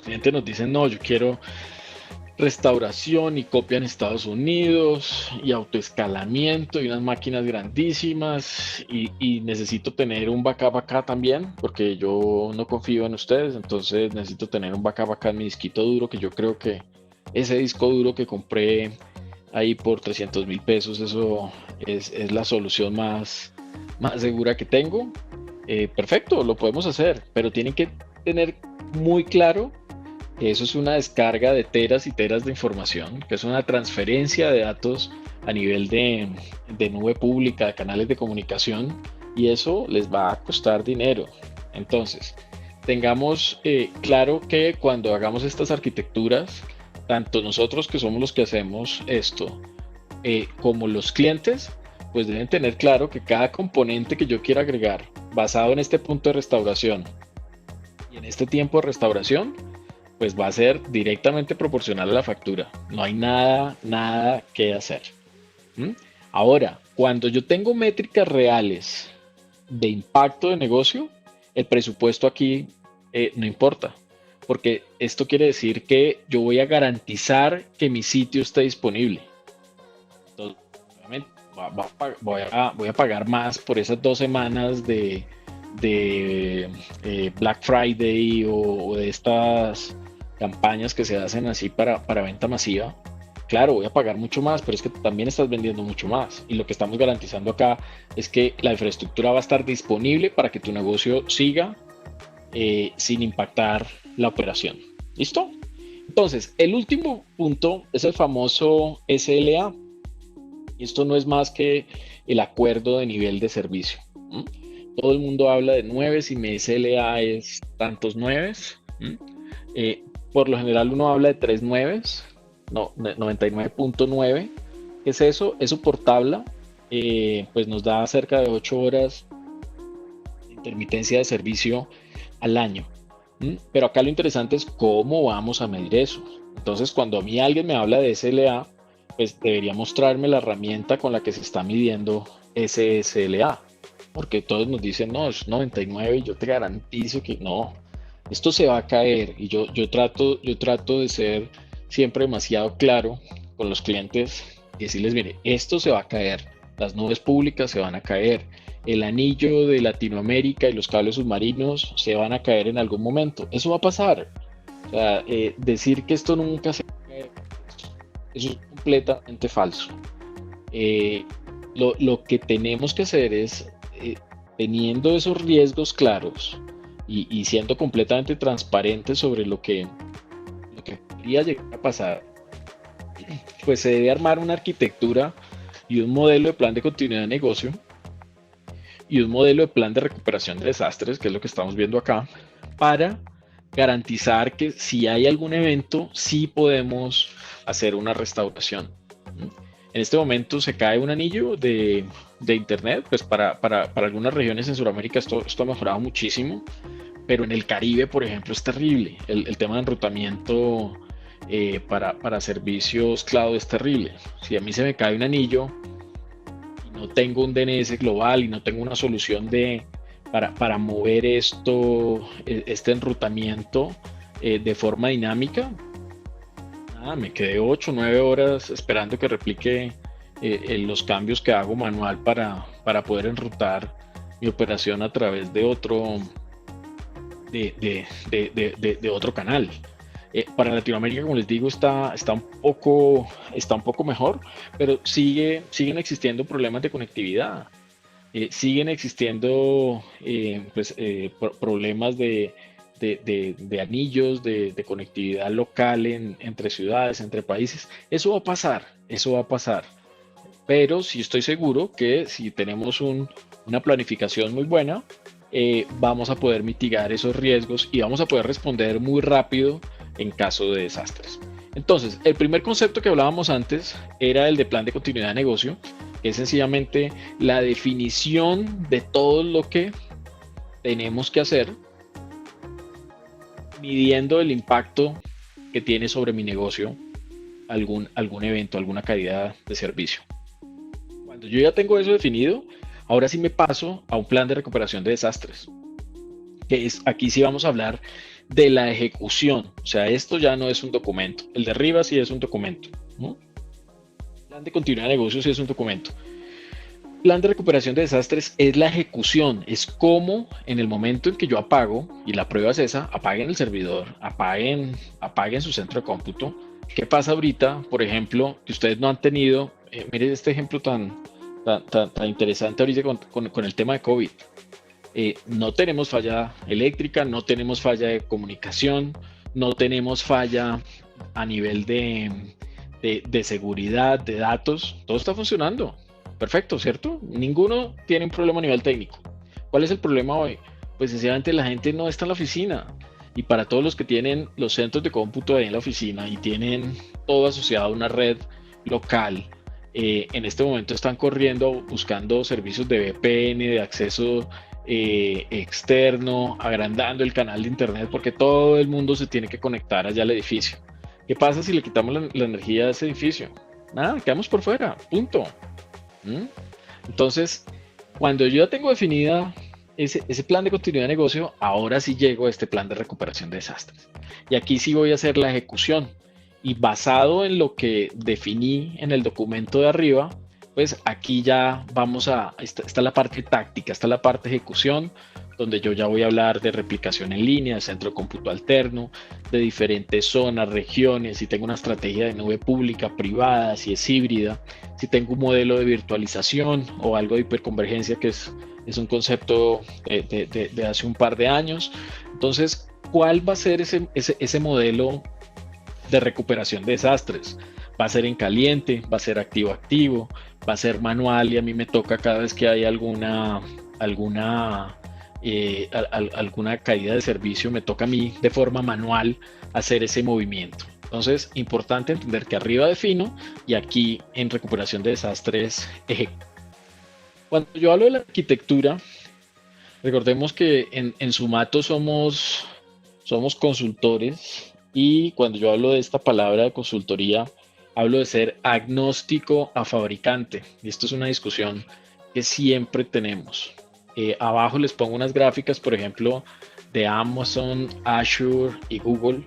clientes nos dicen, no, yo quiero restauración y copia en Estados Unidos y autoescalamiento y unas máquinas grandísimas y necesito tener un backup acá también porque yo no confío en ustedes, entonces necesito tener un backup acá en mi disquito duro que yo creo que ese disco duro que compré ahí por 300.000 pesos, eso es la solución más segura que tengo. Perfecto, lo podemos hacer, pero tienen que tener muy claro que eso es una descarga de teras y teras de información, que es una transferencia de datos a nivel de nube pública, de canales de comunicación, y eso les va a costar dinero. Entonces, tengamos claro que cuando hagamos estas arquitecturas, tanto nosotros que somos los que hacemos esto, como los clientes, pues deben tener claro que cada componente que yo quiera agregar basado en este punto de restauración y en este tiempo de restauración, pues va a ser directamente proporcional a la factura. No hay nada que hacer. ¿Mm? Ahora, cuando yo tengo métricas reales de impacto de negocio, el presupuesto aquí no importa, porque esto quiere decir que yo voy a garantizar que mi sitio esté disponible. Entonces, obviamente, voy a pagar más por esas 2 semanas de Black Friday o de estas campañas que se hacen así para venta masiva. Claro, voy a pagar mucho más, pero es que también estás vendiendo mucho más. Y lo que estamos garantizando acá es que la infraestructura va a estar disponible para que tu negocio siga sin impactar la operación. ¿Listo? Entonces, el último punto es el famoso SLA. Y esto no es más que el acuerdo de nivel de servicio. ¿Mm? Todo el mundo habla de 9 y mi SLA es tantos 9. Por lo general uno habla de 3 9, no, 99.9. ¿Qué es eso? Eso por tabla, pues nos da cerca de 8 horas de intermitencia de servicio al año. Pero acá lo interesante es cómo vamos a medir eso. Entonces, cuando a mí alguien me habla de SLA, pues debería mostrarme la herramienta con la que se está midiendo ese SLA. Porque todos nos dicen, no, es 99 y yo te garantizo que no, esto se va a caer. Y yo trato de ser siempre demasiado claro con los clientes y decirles, mire, esto se va a caer, las nubes públicas se van a caer, el anillo de Latinoamérica y los cables submarinos se van a caer en algún momento. Eso va a pasar. O sea, decir que esto nunca se va a caer, eso es completamente falso. Lo que tenemos que hacer es, teniendo esos riesgos claros y siendo completamente transparentes sobre lo que podría llegar a pasar, pues se debe armar una arquitectura y un modelo de plan de continuidad de negocio y un modelo de plan de recuperación de desastres, que es lo que estamos viendo acá, para garantizar que si hay algún evento, sí podemos hacer una restauración. En este momento se cae un anillo de internet, pues para algunas regiones en Sudamérica esto ha mejorado muchísimo, pero en el Caribe, por ejemplo, es terrible. El tema de enrutamiento para servicios cloud es terrible. Si a mí se me cae un anillo y no tengo un DNS global y no tengo una solución para mover este enrutamiento de forma dinámica, me quedé 8 o 9 horas esperando que replique los cambios que hago manual para poder enrutar mi operación a través de otro otro canal. Para Latinoamérica, como les digo, está un poco mejor, pero siguen existiendo problemas de conectividad. Siguen existiendo problemas de anillos, de conectividad local entre ciudades, entre países. Eso va a pasar. Pero sí estoy seguro que si tenemos una planificación muy buena, vamos a poder mitigar esos riesgos y vamos a poder responder muy rápido en caso de desastres. Entonces, el primer concepto que hablábamos antes era el de plan de continuidad de negocio, que es sencillamente la definición de todo lo que tenemos que hacer, midiendo el impacto que tiene sobre mi negocio algún evento, alguna caída de servicio. Cuando yo ya tengo eso definido, ahora sí me paso a un plan de recuperación de desastres, que es, aquí sí vamos a hablar de la ejecución. O sea, esto ya no es un documento. El de arriba sí es un documento, ¿no? Plan de continuidad de negocios sí es un documento. Plan de recuperación de desastres es la ejecución, es cómo en el momento en que yo apago, y la prueba es esa, apaguen el servidor, apaguen su centro de cómputo. ¿Qué pasa ahorita, por ejemplo, que ustedes no han tenido? Miren este ejemplo tan interesante ahorita con el tema de COVID. No tenemos falla eléctrica, no tenemos falla de comunicación, no tenemos falla a nivel de seguridad, de datos, todo está funcionando. Perfecto, ¿cierto? Ninguno tiene un problema a nivel técnico. ¿Cuál es el problema hoy? Pues sencillamente la gente no está en la oficina. Y para todos los que tienen los centros de cómputo ahí en la oficina y tienen todo asociado a una red local, en este momento están corriendo buscando servicios de VPN, de acceso externo, agrandando el canal de internet porque todo el mundo se tiene que conectar allá al edificio. ¿Qué pasa si le quitamos la energía de ese edificio? Nada, quedamos por fuera, punto. ¿Mm? Entonces, cuando yo ya tengo definida ese plan de continuidad de negocio, ahora sí llego a este plan de recuperación de desastres. Y aquí sí voy a hacer la ejecución. Y basado en lo que definí en el documento de arriba, pues aquí ya está la parte táctica, está la parte de ejecución, donde yo ya voy a hablar de replicación en línea, de centro de cómputo alterno, de diferentes zonas, regiones, si tengo una estrategia de nube pública, privada, si es híbrida, si tengo un modelo de virtualización o algo de hiperconvergencia, que es un concepto de hace un par de años. Entonces, ¿cuál va a ser ese modelo de recuperación de desastres? Va a ser en caliente, va a ser activo-activo, va a ser manual y a mí me toca cada vez que hay alguna caída de servicio, me toca a mí de forma manual hacer ese movimiento. Entonces, importante entender que arriba defino y aquí en recuperación de desastres ejecuto. Cuando yo hablo de la arquitectura, recordemos que en Sumato somos consultores y cuando yo hablo de esta palabra de consultoría, hablo de ser agnóstico a fabricante. Y esto es una discusión que siempre tenemos. Abajo les pongo unas gráficas, por ejemplo, de Amazon, Azure y Google,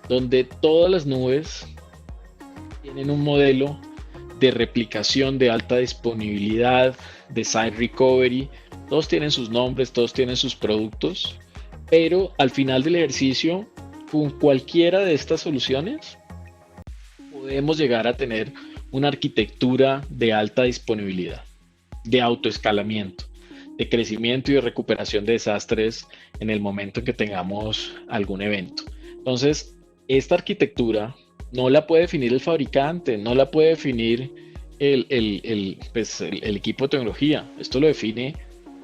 donde todas las nubes tienen un modelo de replicación de alta disponibilidad, de site recovery. Todos tienen sus nombres, todos tienen sus productos, pero al final del ejercicio, con cualquiera de estas soluciones, podemos llegar a tener una arquitectura de alta disponibilidad, de autoescalamiento, de crecimiento y de recuperación de desastres en el momento en que tengamos algún evento. Entonces, esta arquitectura no la puede definir el fabricante, no la puede definir el equipo de tecnología. Esto lo define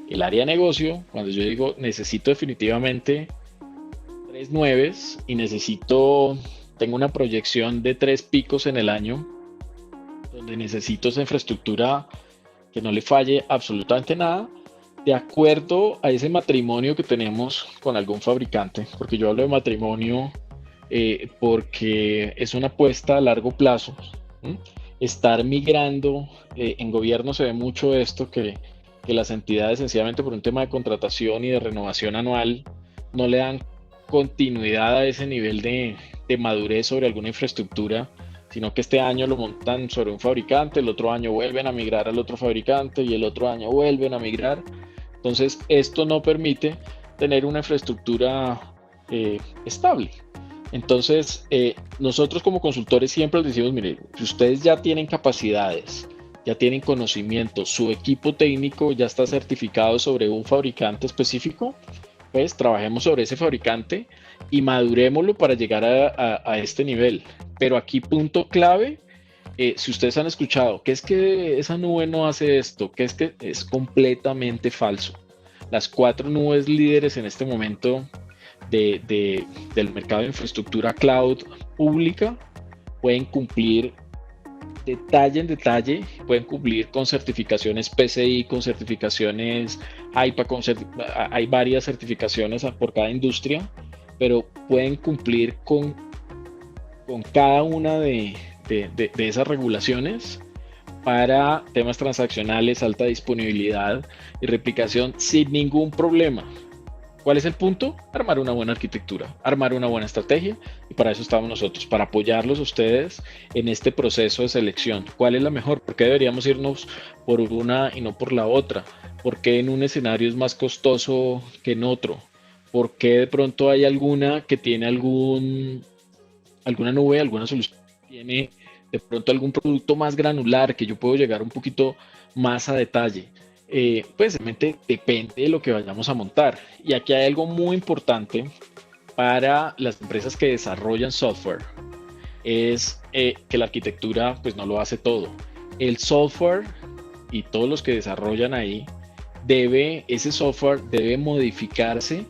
el área de negocio. Cuando yo digo necesito definitivamente 3 nueves y tengo una proyección de 3 picos en el año, donde necesito esa infraestructura que no le falle absolutamente nada, de acuerdo a ese matrimonio que tenemos con algún fabricante, porque yo hablo de matrimonio porque es una apuesta a largo plazo. ¿Sí? Estar migrando, en gobierno se ve mucho esto, que las entidades sencillamente por un tema de contratación y de renovación anual no le dan continuidad a ese nivel de madurez sobre alguna infraestructura, sino que este año lo montan sobre un fabricante, el otro año vuelven a migrar al otro fabricante y el otro año vuelven a migrar. Entonces, esto no permite tener una infraestructura estable. Entonces, nosotros como consultores siempre les decimos, mire, si ustedes ya tienen capacidades, ya tienen conocimiento, su equipo técnico ya está certificado sobre un fabricante específico, pues trabajemos sobre ese fabricante y madurémoslo para llegar a este nivel. Pero aquí punto clave, si ustedes han escuchado que es que esa nube no hace esto, que es completamente falso. Las 4 nubes líderes en este momento del mercado de infraestructura cloud pública pueden cumplir detalle en detalle, pueden cumplir con certificaciones PCI, con certificaciones AIPA, hay varias certificaciones por cada industria, pero pueden cumplir con cada una de esas regulaciones para temas transaccionales, alta disponibilidad y replicación sin ningún problema. ¿Cuál es el punto? Armar una buena arquitectura, armar una buena estrategia, y para eso estamos nosotros, para apoyarlos a ustedes en este proceso de selección. ¿Cuál es la mejor? ¿Por qué deberíamos irnos por una y no por la otra? ¿Por qué en un escenario es más costoso que en otro? ¿Por qué de pronto hay alguna que tiene alguna nube, alguna solución que tiene de pronto algún producto más granular que yo puedo llegar un poquito más a detalle? Pues realmente depende de lo que vayamos a montar. Y aquí hay algo muy importante para las empresas que desarrollan software, es que la arquitectura pues no lo hace todo. El software y todos los que desarrollan ahí, ese software debe modificarse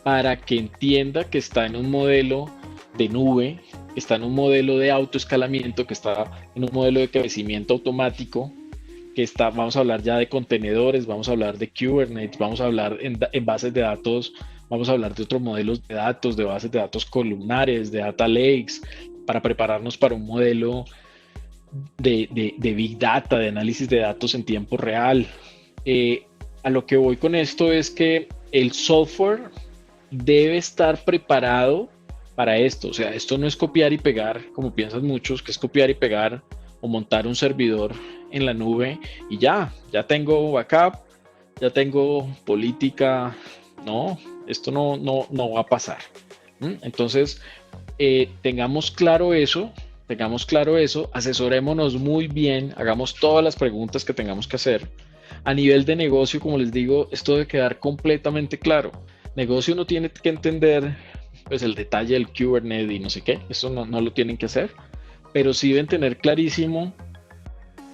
para que entienda que está en un modelo de nube, que está en un modelo de autoescalamiento, que está en un modelo de crecimiento automático, vamos a hablar ya de contenedores, vamos a hablar de Kubernetes, vamos a hablar en bases de datos, vamos a hablar de otros modelos de datos, de bases de datos columnares, de data lakes, para prepararnos para un modelo de Big Data, de análisis de datos en tiempo real. A lo que voy con esto es que el software debe estar preparado para esto. O sea, esto no es copiar y pegar, como piensan muchos, que es copiar y pegar o montar un servidor en la nube y ya tengo backup, ya tengo política. No, esto no va a pasar. Entonces, tengamos claro eso, asesorémonos muy bien, hagamos todas las preguntas que tengamos que hacer. A nivel de negocio, como les digo, esto debe quedar completamente claro. Negocio no tiene que entender pues el detalle del Kubernetes y no sé qué, eso no lo tienen que hacer, pero sí deben tener clarísimo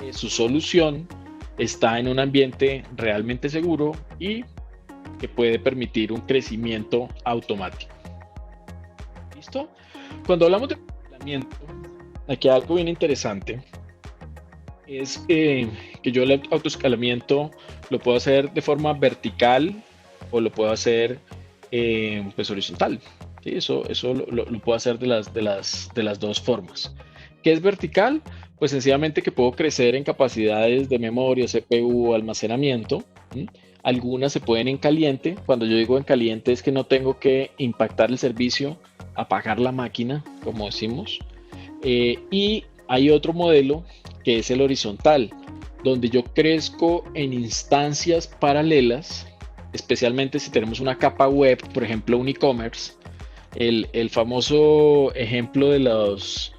que su solución está en un ambiente realmente seguro y que puede permitir un crecimiento automático. ¿Listo? Cuando hablamos de escalamiento, aquí hay algo bien interesante, es que yo el autoescalamiento lo puedo hacer de forma vertical o lo puedo hacer pues horizontal. ¿Sí? Eso lo puedo hacer de las dos formas. ¿Qué es vertical? Pues sencillamente que puedo crecer en capacidades de memoria, CPU, almacenamiento. ¿Sí? Algunas se pueden en caliente. Cuando yo digo en caliente es que no tengo que impactar el servicio, apagar la máquina, como decimos. Y hay otro modelo que es el horizontal, donde yo crezco en instancias paralelas, especialmente si tenemos una capa web, por ejemplo un e-commerce. El famoso ejemplo de los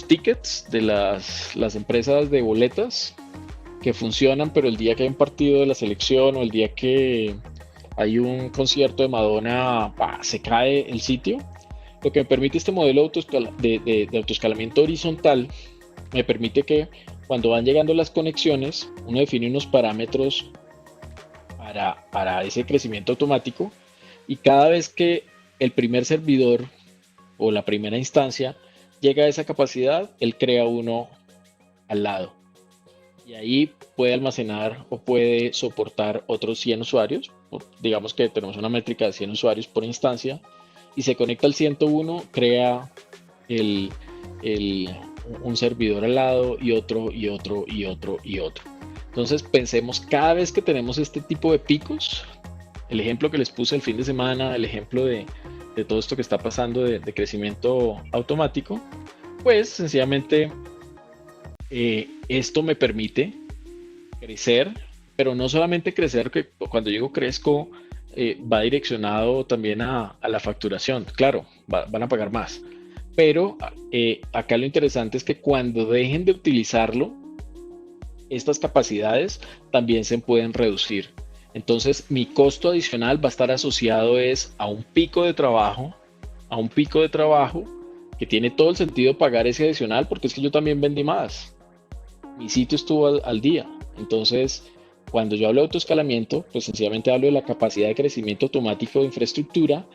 tickets, de las empresas de boletas que funcionan, pero el día que hay un partido de la selección o el día que hay un concierto de Madonna, se cae el sitio. Lo que me permite este modelo de autoescalamiento horizontal, me permite que cuando van llegando las conexiones, uno define unos parámetros para ese crecimiento automático, y cada vez que el primer servidor o la primera instancia llega a esa capacidad, él crea uno al lado. Y ahí puede almacenar o puede soportar otros 100 usuarios. Digamos que tenemos una métrica de 100 usuarios por instancia y se conecta al 101, crea un servidor al lado y otro y otro y otro y otro. Entonces pensemos cada vez que tenemos este tipo de picos, el ejemplo que les puse el fin de semana, el ejemplo de todo esto que está pasando de crecimiento automático, pues sencillamente esto me permite crecer, pero no solamente crecer, que cuando digo crezco va direccionado también a la facturación. Claro, van a pagar más, pero acá lo interesante es que cuando dejen de utilizarlo, estas capacidades también se pueden reducir. Entonces mi costo adicional va a estar asociado a un pico de trabajo, que tiene todo el sentido pagar ese adicional, porque es que yo también vendí más. Mi sitio estuvo al día. Entonces, cuando yo hablo de autoescalamiento, pues sencillamente hablo de la capacidad de crecimiento automático de infraestructura,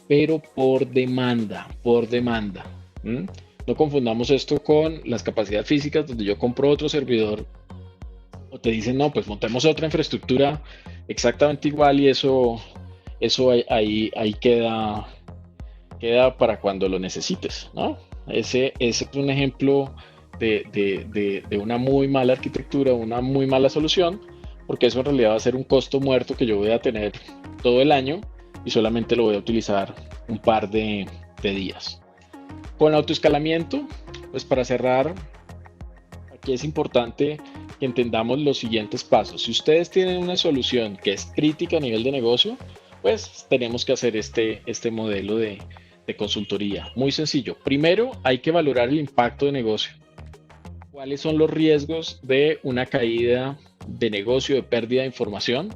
pero por demanda. No confundamos esto con las capacidades físicas, donde yo compro otro servidor o te dicen, no, pues montemos otra infraestructura exactamente igual, y eso ahí queda para cuando lo necesites, ¿no? Ese es un ejemplo de una muy mala arquitectura, una muy mala solución, porque eso en realidad va a ser un costo muerto que yo voy a tener todo el año, y solamente lo voy a utilizar un par de días. Con autoescalamiento, pues para cerrar, aquí es importante que entendamos los siguientes pasos. Si ustedes tienen una solución que es crítica a nivel de negocio, pues tenemos que hacer este modelo de consultoría. Muy sencillo. Primero, hay que valorar el impacto de negocio. ¿Cuáles son los riesgos de una caída de negocio, de pérdida de información?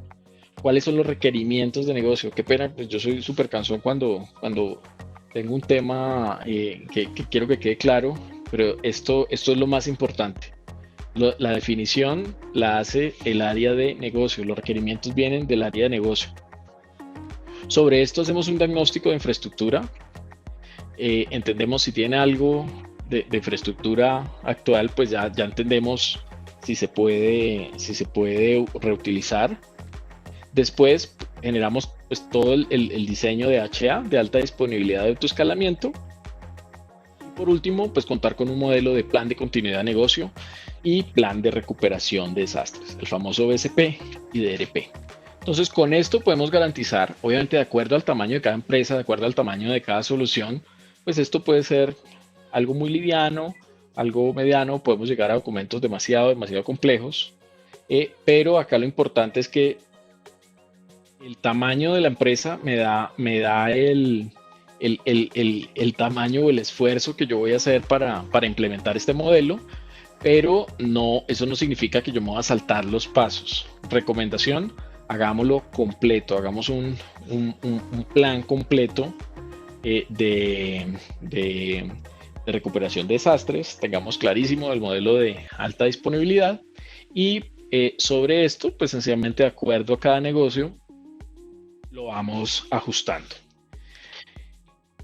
¿Cuáles son los requerimientos de negocio? Qué pena, pues yo soy súper cansón cuando tengo un tema que quiero que quede claro, pero esto es lo más importante. La definición la hace el área de negocio, los requerimientos vienen del área de negocio. Sobre esto hacemos un diagnóstico de infraestructura, entendemos si tiene algo de infraestructura actual, pues ya entendemos si se puede reutilizar. Después generamos pues, todo el diseño de HA, de alta disponibilidad de autoescalamiento. Y por último, pues contar con un modelo de plan de continuidad de negocio y plan de recuperación de desastres, el famoso BCP y DRP. Entonces, con esto podemos garantizar, obviamente de acuerdo al tamaño de cada empresa, de acuerdo al tamaño de cada solución, pues esto puede ser algo muy liviano, algo mediano, podemos llegar a documentos demasiado complejos, pero acá lo importante es que el tamaño de la empresa me da el tamaño o el esfuerzo que yo voy a hacer para implementar este modelo, pero no, eso no significa que yo me voy a saltar los pasos. Recomendación, hagámoslo completo, hagamos un plan completo de recuperación de desastres, tengamos clarísimo el modelo de alta disponibilidad y sobre esto, pues sencillamente de acuerdo a cada negocio, lo vamos ajustando.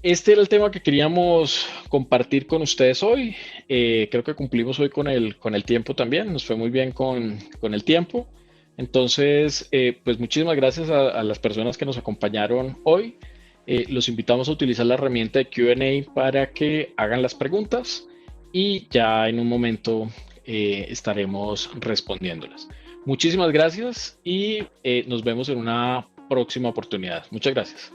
Este era el tema que queríamos compartir con ustedes hoy. Creo que cumplimos hoy con el tiempo también. Nos fue muy bien con el tiempo. Entonces, pues muchísimas gracias a las personas que nos acompañaron hoy. Los invitamos a utilizar la herramienta de Q&A para que hagan las preguntas y ya en un momento estaremos respondiéndolas. Muchísimas gracias y nos vemos en una próxima oportunidad. Muchas gracias.